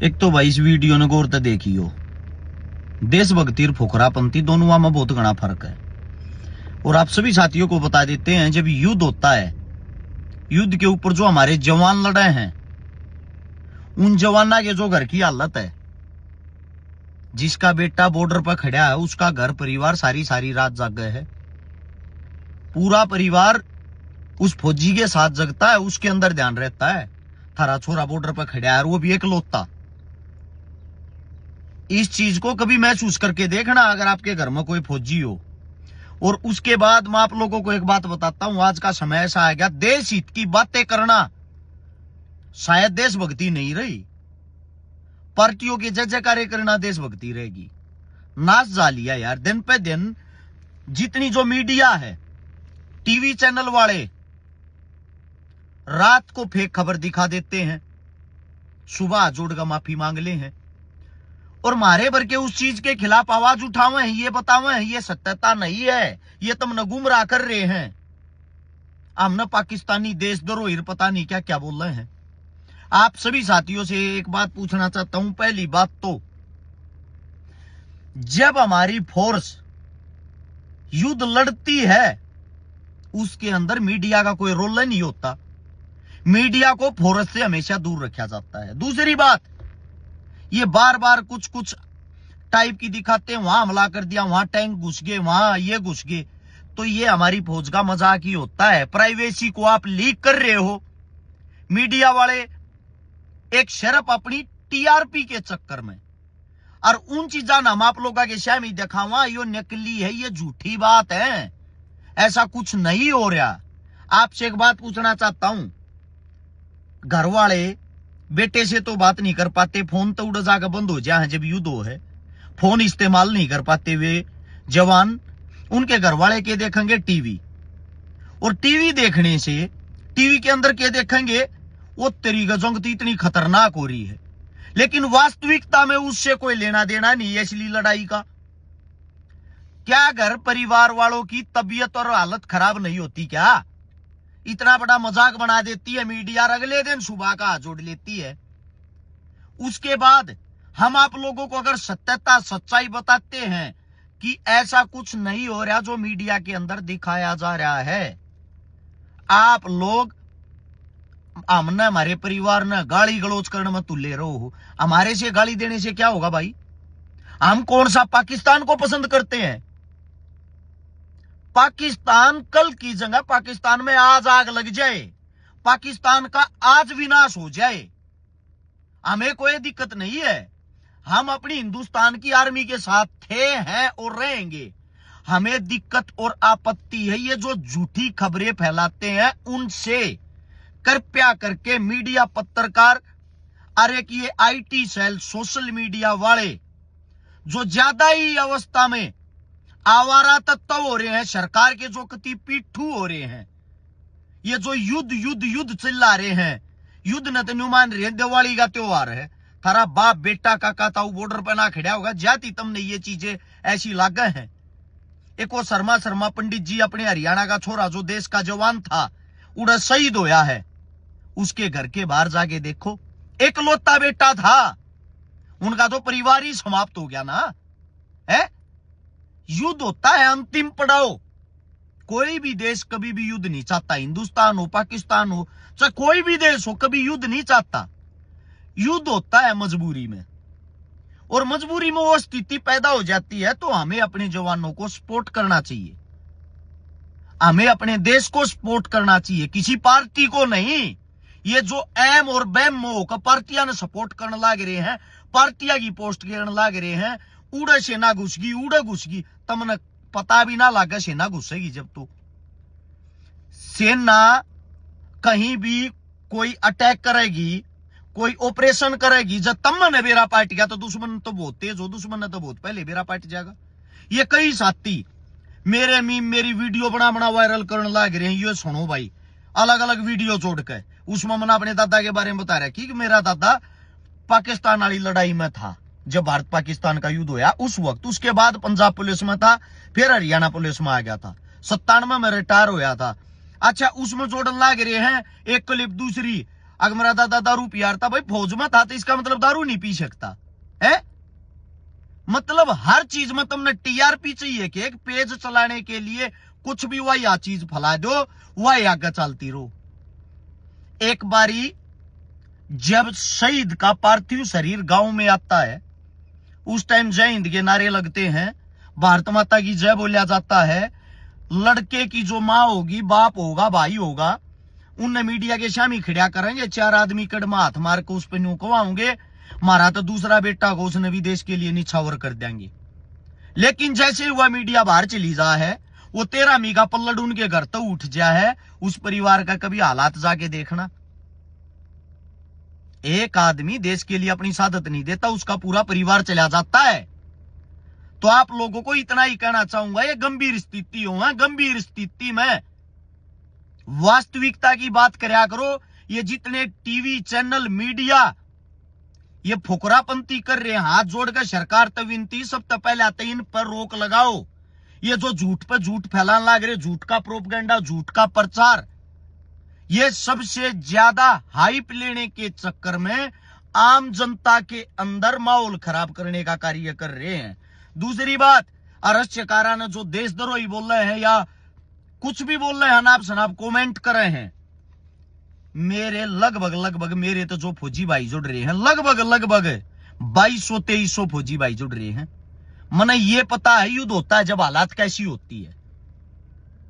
एक तो भाई इस वीडियो ने गौर तो देखियो, देशभक्ति और फुकरापंथी दोनों में बहुत घना फर्क है। और आप सभी साथियों को बता देते हैं, जब युद्ध होता है, युद्ध के ऊपर जो हमारे जवान लड़े हैं, उन जवाना के जो घर की हालत है, जिसका बेटा बॉर्डर पर खड़ा है, उसका घर परिवार सारी रात जाग गए है। पूरा परिवार उस फौजी के साथ जगता है, उसके अंदर ध्यान रहता है थारा छोरा बॉर्डर पर खड़ा है, वो भी एकलौता। इस चीज को कभी महसूस करके देखना अगर आपके घर में कोई फौजी हो। और उसके बाद मैं आप लोगों को एक बात बताता हूं, आज का समय ऐसा आ गया, देश हित की बातें करना शायद देशभक्ति नहीं रही, पार्टियों की जय जयकारे करना देशभक्ति रहेगी। नाच जा लिया यार, दिन पे दिन जितनी जो मीडिया है, टीवी चैनल वाले रात को फेक खबर दिखा देते हैं, सुबह जोड़कर माफी मांग ले हैं और मारे भर के उस चीज के खिलाफ आवाज उठावे हैं, ये बतावे हैं ये सत्यता नहीं है, ये तुम न गुमराह कर रहे हैं, हमने पाकिस्तानी देशद्रोही पता नहीं क्या क्या बोल रहे हैं। आप सभी साथियों से एक बात पूछना चाहता हूं। पहली बात तो, जब हमारी फोर्स युद्ध लड़ती है, उसके अंदर मीडिया का कोई रोल नहीं होता, मीडिया को फोर्स से हमेशा दूर रखा जाता है। दूसरी बात, ये बार बार कुछ टाइप की दिखाते हैं, वहां हमला कर दिया, वहां टैंक घुस गए, वहां ये घुस गए, तो ये हमारी फौज का मजाक ही होता है। प्राइवेसी को आप लीक कर रहे हो, मीडिया वाले एक शर्फ अपनी टीआरपी के चक्कर में, और उन चीजा हम आप लोगों के सामने दिखावा, ये नकली है, ये झूठी बात है, ऐसा कुछ नहीं हो रहा। आपसे एक बात पूछना चाहता हूं, घर वाले बेटे से तो बात नहीं कर पाते, फोन तो उड़ जाकर बंद हो जाए जब युद्ध हो है, फोन इस्तेमाल नहीं कर पाते वे जवान, उनके घर वाले के देखेंगे टीवी, और टीवी देखने से टीवी के अंदर के देखेंगे, वो तेरी जंग तो इतनी खतरनाक हो रही है, लेकिन वास्तविकता में उससे कोई लेना देना नहीं है इसलिए लड़ाई का। क्या घर परिवार वालों की तबीयत और हालत खराब नहीं होती क्या? इतना बड़ा मजाक बना देती है मीडिया, अगले दिन सुबह का हाथ जोड़ लेती है। उसके बाद हम आप लोगों को अगर सत्यता सच्चाई बताते हैं कि ऐसा कुछ नहीं हो रहा जो मीडिया के अंदर दिखाया जा रहा है, आप लोग हमने हमारे परिवार ने गाली गलौज करने में तुले रहो। हमारे से गाली देने से क्या होगा भाई? हम कौन सा पाकिस्तान को पसंद करते हैं? पाकिस्तान कल की जगह पाकिस्तान में आज आग लग जाए, पाकिस्तान का आज विनाश हो जाए, हमें कोई दिक्कत नहीं है। हम अपनी हिंदुस्तान की आर्मी के साथ थे, हैं और रहेंगे। हमें दिक्कत और आपत्ति है ये जो झूठी खबरें फैलाते हैं उनसे। कृपया करके मीडिया, पत्रकार, अरे कि ये आईटी सेल, सोशल मीडिया वाले जो ज्यादा ही अवस्था में आवारा तत्व हो रहे हैं, सरकार के जो कति पिट्ठू हो रहे हैं, ये जो युद्ध चिल्ला रहे हैं, युद्ध न तो मान रहे हैं, दिवाली का त्योहार है, थारा बाप बेटा काका ताऊ बॉर्डर पर ना खड़ा होगा, जाती तुमने ये चीजें ऐसी लागे हैं। एक वो शर्मा पंडित जी, अपने हरियाणा का छोरा जो देश का जवान था, उड़ा शहीद होया है, उसके घर के बाहर जाके देखो, एकलौता बेटा था, उनका तो परिवार ही समाप्त हो गया ना है। युद्ध होता है अंतिम पड़ाव। कोई भी देश कभी भी युद्ध नहीं चाहता, हिंदुस्तान हो, पाकिस्तान हो, चाहे कोई भी देश हो, कभी युद्ध नहीं चाहता। युद्ध होता है मजबूरी में, और मजबूरी में वो स्थिति पैदा हो जाती है तो हमें अपने जवानों को सपोर्ट करना चाहिए, हमें अपने देश को सपोर्ट करना चाहिए, किसी पार्टी को नहीं। ये जो एम और बैम मोह का पार्टियां ने सपोर्ट करने लग रहे हैं, पार्टियां की पोस्ट करने लग रहे हैं, उड़े सेना घुसगी, उड़े घुसगी, तमने पता भी ना लगा सेना घुसेगी। जब तो सेना कहीं भी कोई अटैक करेगी, कोई ऑपरेशन करेगी, जब तमने बेरा पार्टी का, तो दुश्मन तो बहुत तेज हो, दुश्मन ने तो बहुत पहले बेरा पार्टी जाएगा। ये कई साथी मेरे मीम, मेरी वीडियो बना वायरल करने लग रहे हैं, ये सुनो भाई, अलग अलग वीडियो जोड़ के, उसमें मैंने अपने दादा के बारे में बता रहा कि मेरा दादा पाकिस्तान वाली लड़ाई में था, जब भारत पाकिस्तान का युद्ध हुआ उस वक्त, उसके बाद पंजाब पुलिस में था, फिर हरियाणा पुलिस में आ गया था, 97 में रिटायर होया था। अच्छा, उसमें जोड़न लग रहे हैं एक क्लिप दूसरी, अगर मेरा दादा दारू पियारता, भाई फौज में था तो इसका मतलब दारू नहीं पी सकता है। मतलब हर चीज में तुमने टीआरपी चाहिए कि एक पेज चलाने के लिए कुछ भी वह या चीज फैला दो, वह आगे चलती रहो। एक बारी जब शहीद का पार्थिव शरीर गांव में आता है, उस टाइम जय हिंद के नारे लगते हैं, भारत माता की जय बोला जाता है। लड़के की जो माँ होगी, बाप होगा, भाई होगा, उनने मीडिया के सामने खड़ा करेंगे, 4 आदमी कड़मा हाथ मार के उस पर न्यू कवाओगे, मारा तो दूसरा बेटा को उसने भी देश के लिए निछावर कर देंगे। लेकिन जैसे वह मीडिया बाहर चली जा है, वो 13 मी का पल्लड़ उनके घर तो उठ जा है, उस परिवार का कभी हालात जाके देखना। एक आदमी देश के लिए अपनी सादत नहीं देता, उसका पूरा परिवार चला जाता है। तो आप लोगों को इतना ही कहना चाहूंगा, ये गंभीर स्थिति हो, गंभीर स्थिति में वास्तविकता की बात करया करो। ये जितने टीवी चैनल मीडिया ये फुकरापंती कर रहे हैं, हाथ जोड़कर सरकार तो विनती, सबसे पहले आते इन पर रोक लगाओ। ये जो झूठ पे झूठ फैलाने लग रहे, झूठ का प्रोपगेंडा, झूठ का प्रचार, ये सबसे ज्यादा हाइप लेने के चक्कर में आम जनता के अंदर माहौल खराब करने का कार्य कर रहे हैं। दूसरी बात, अरस्यकारा ने जो देशद्रोही बोल रहे हैं या कुछ भी बोल रहे हैं, अनाप शनाप कमेंट कर रहे हैं, मेरे लगभग मेरे तो जो फौजी भाई जुड़ रहे हैं, लगभग 2200-2300 फौजी भाई जुड़ रहे हैं। मने ये पता है युद्ध होता है जब हालात कैसी होती है।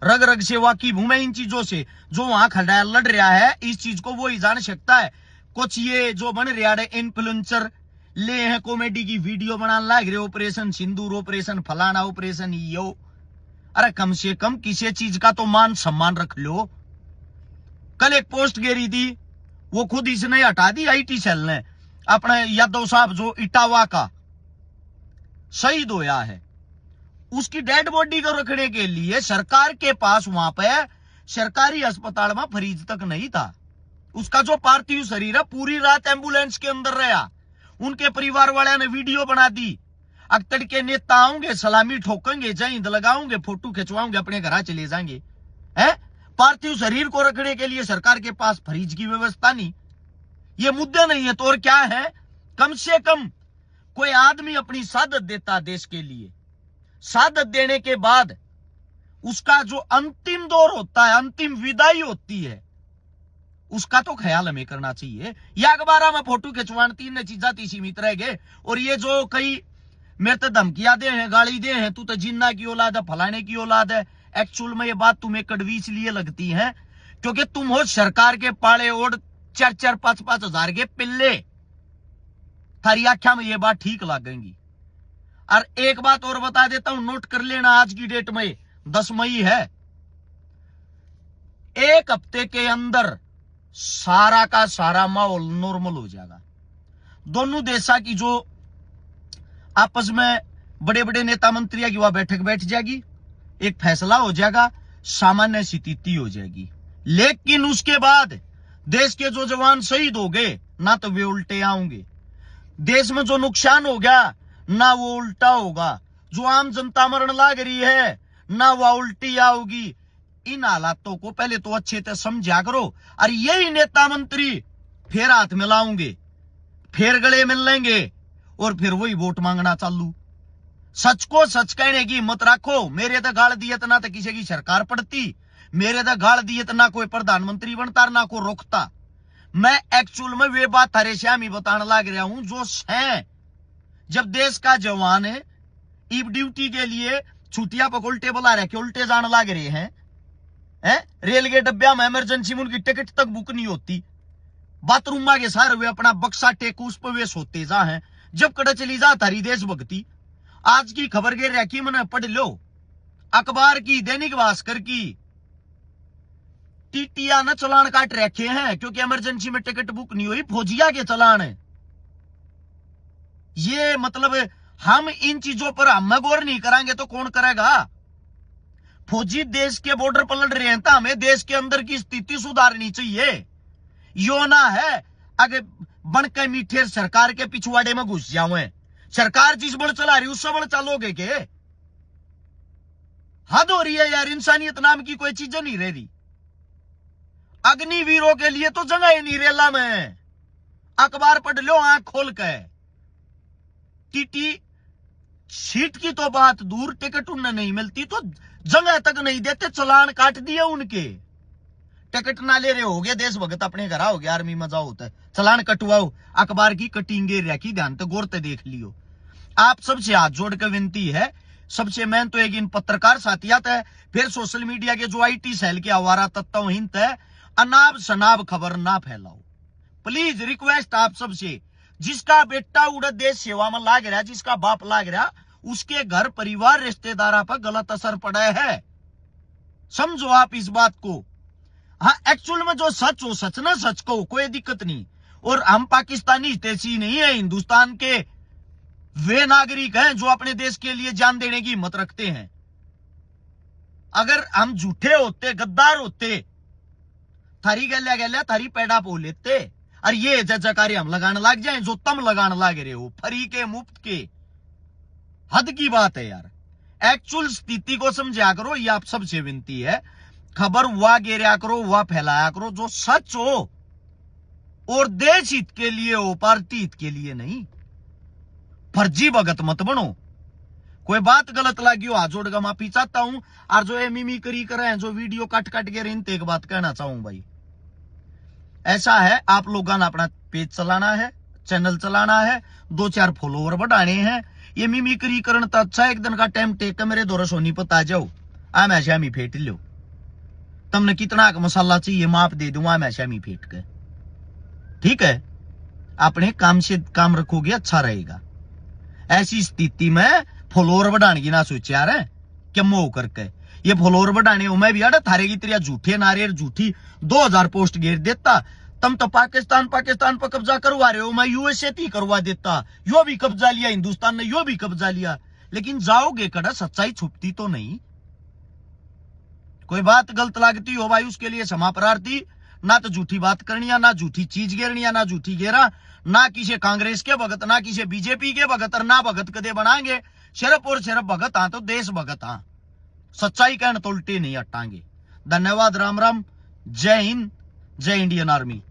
रग रग से वाकिफ हूं मैं इन चीजों से। जो वहां खड़ा लड़ रहा है, इस चीज को वो ही जान सकता है। कुछ ये जो बन रहा है इन्फ्लुएंसर ले हैं, कॉमेडी की वीडियो बनाने लग रहे, ऑपरेशन सिंदूर, ऑपरेशन फलाना, ऑपरेशन यो। अरे कम से कम किसी चीज का तो मान सम्मान रख लो। कल एक पोस्ट गिरी थी, वो खुद इसने हटा दी, आईटी सेल ने। अपने यादव साहब जो इटावा का शहीद होया है, उसकी डेड बॉडी को रखने के लिए सरकार के पास वहां पे सरकारी अस्पताल में फ्रिज तक नहीं था। उसका जो पार्थिव शरीर है पूरी रात एम्बुलेंस के अंदर रहा। उनके परिवार वाले ने वीडियो बना दी, अख्तर के नेता आऊंगे, सलामी ठोकेंगे, जय हिंद लगाऊंगे, फोटो खिंचवाऊंगे, अपने घर चले जाएंगे। है पार्थिव शरीर को रखने के लिए सरकार के पास फ्रिज की व्यवस्था नहीं। ये मुद्दे नहीं है तो और क्या है। कम से कम कोई आदमी अपनी शहादत देता देश के लिए, शहादत देने के बाद उसका जो अंतिम दौर होता है, अंतिम विदाई होती है, उसका तो ख्याल हमें करना चाहिए। या अखबार में फोटो खिंचवान 3 चीजा सीमित रह गए। और ये जो कई मेरे तो धमकियां दे हैं, गाली दे हैं, तू तो जिन्ना की औलाद है, फलाने की औलाद है, एक्चुअल में ये बात तुम्हें कड़वी इसलिए लगती है क्योंकि तुम हो सरकार के पाले और 4-5 हजार के पिल्ले। थारी आख्या में ये बात ठीक लगेंगी। और एक बात और बता देता हूं, नोट कर लेना, आज की डेट में 10 मई है। 1 हफ्ते के अंदर सारा का सारा माहौल नॉर्मल हो जाएगा। दोनों देशा की जो आपस में बड़े बड़े नेता मंत्रियों की वहां बैठक बैठ जाएगी, एक फैसला हो जाएगा, सामान्य स्थिति हो जाएगी। लेकिन उसके बाद देश के जो जवान शहीद हो गए, ना तो वे उल्टे आएंगे। देश में जो नुकसान हो गया, ना वो उल्टा होगा। जो आम जनता मरण लाग रही है, ना वो उल्टी आओगी। इन हालातों को पहले तो अच्छे से समझा करो। और यही नेता मंत्री फिर हाथ मिलाओगे, फिर गले मिल लेंगे और फिर वही वोट मांगना चालू। सच को सच कहने की हिम्मत रखो। मेरे तो गाल दिए ना तो किसी की सरकार पड़ती, मेरे तो गाल दिए ना कोई प्रधानमंत्री बनता, ना कोई रोकता। मैं एक्चुअल में वे बात थारे श्याम ही बताने लग रहा हूं जो है। जब देश का जवान है ईब ड्यूटी के लिए छुट्टियां पर उल्टे बुला रहे, उल्टे जाने लग रहे हैं, रेल के डब्बा में इमरजेंसी में उनकी टिकट तक बुक नहीं होती, बाथरूम के सारे वे अपना बक्सा टेक उस पर वे सोते जा हैं। जब कड़ा चली जा थारी देशभक्ति। आज की खबर गिर रखी, मैंने पढ़ लो, अखबार की, दैनिक भास्कर की। टीटिया न चलान काट रखे हैं क्योंकि इमरजेंसी में टिकट बुक नहीं हुई, फौजिया के चलान है। ये मतलब हम इन चीजों पर हम गौर नहीं करेंगे तो कौन करेगा। फौजी देश के बॉर्डर पर लड़ रहे हैं तो हमें देश के अंदर की स्थिति सुधारनी चाहिए। यो ना है अगर बनकर मीठे सरकार के पिछवाड़े में घुस जाओ। सरकार जिस बल चला रही उससे बल चलोगे के? हद हो रही है यार, इंसानियत नाम की कोई चीज नहीं रह रही। अग्निवीरों के लिए तो जगह ही नहीं रेला में। अखबार पढ़ लो आंख खोल के। टीटी सीट की तो बात दूर, टिकट उन्हें नहीं मिलती तो जगह तक नहीं देते, चलान काट दिए उनके। टिकट ना ले रहे हो गए देशभक्त अपने घर हो गया, आर्मी में जाओ होता है, चलान कटवाओ। अखबार की कटिंगे रखी, ध्यान तो गौर ते देख लियो। आप सबसे हाथ जोड़ के विनती है, सबसे मेन तो एक इन पत्रकार साथियात है, फिर सोशल मीडिया के जो IT सेल के आवारा तत्वहीन है, अनाब शनाब खबर ना फैलाओ। प्लीज रिक्वेस्ट आप सबसे, जिसका बेटा उड़द देश सेवा में लाग रहा, जिसका बाप लाग रहा, उसके घर परिवार रिश्तेदारा पर गलत असर पड़ा है, समझो आप इस बात को। हाँ, एक्चुअल में जो सच हो सच ना, सच को कोई दिक्कत नहीं। और हम पाकिस्तानी हितैषी नहीं है, हिंदुस्तान के वे नागरिक हैं जो अपने देश के लिए जान देने की हिम्मत रखते हैं। अगर हम झूठे होते, गद्दार होते, थारी गल्या गल्या थारी पैड़ा पो लेते। और ये जजकारी हम लगाने लग जाए जो तुम लगाने लग रहे हो, फ्री के मुफ्त के। हद की बात है यार, एक्चुअल स्थिति को समझा करो, ये आप सबसे विनती है। खबर वह गेरा करो, वह फैलाया करो जो सच हो और देश हित के लिए हो, पार्टी हित के लिए नहीं। फर्जी भगत मत बनो। कोई बात गलत लगी हो हाथ जोड़ के माफी चाहता हूं। और जो मिमिक्री कर रहे हैं, जो वीडियो काट काट के इनते एक बात कहना चाहूं भाई, ऐसा है आप लोगों ने अपना पेज चलाना है, चैनल चलाना है, 2-4 फॉलोवर बढ़ाने हैं। ये मिमिक्री करना तो अच्छा, एक दिन का टाइम टेक के मेरे दौरा सोनी पता आ जाओ, आम ऐसा मी फेट लो। तुमने कितना मसाला चाहिए माप दे दूंगा, मैं ऐसा मी फेट के। ठीक है, अपने काम से काम रखोगे अच्छा रहेगा। ऐसी स्थिति में फॉलोवर बढ़ाने की ना सोचे यार, क्या मोह करके ये फॉलोवर बढ़ाने हो। मैं भी यार थारे की तरह झूठे नारे झूठी 2000 पोस्ट घेर देता। तुम तो पाकिस्तान पर कब्जा करवा रहे हो, मैं USA थी करवा देता। यो भी कब्जा लिया हिंदुस्तान ने, यो भी कब्जा लिया। लेकिन जाओगे कड़ा, सच्चाई छुपती तो नहीं। कोई बात गलत लगती हो भाई, उसके लिए क्षमा प्रार्थी। ना तो झूठी बात करनी, ना झूठी चीज घेरनी, ना झूठी घेरा, ना किसी कांग्रेस के भगत, ना किसी BJP के भगत, और ना भगत कदे बनाएंगे। सिर्फ और सिर्फ भगत हाँ तो देश भगत हाँ, सच्चाई कहने तो उल्टे नहीं हटाएंगे। धन्यवाद, राम राम, जय हिंद, जय इंडियन आर्मी।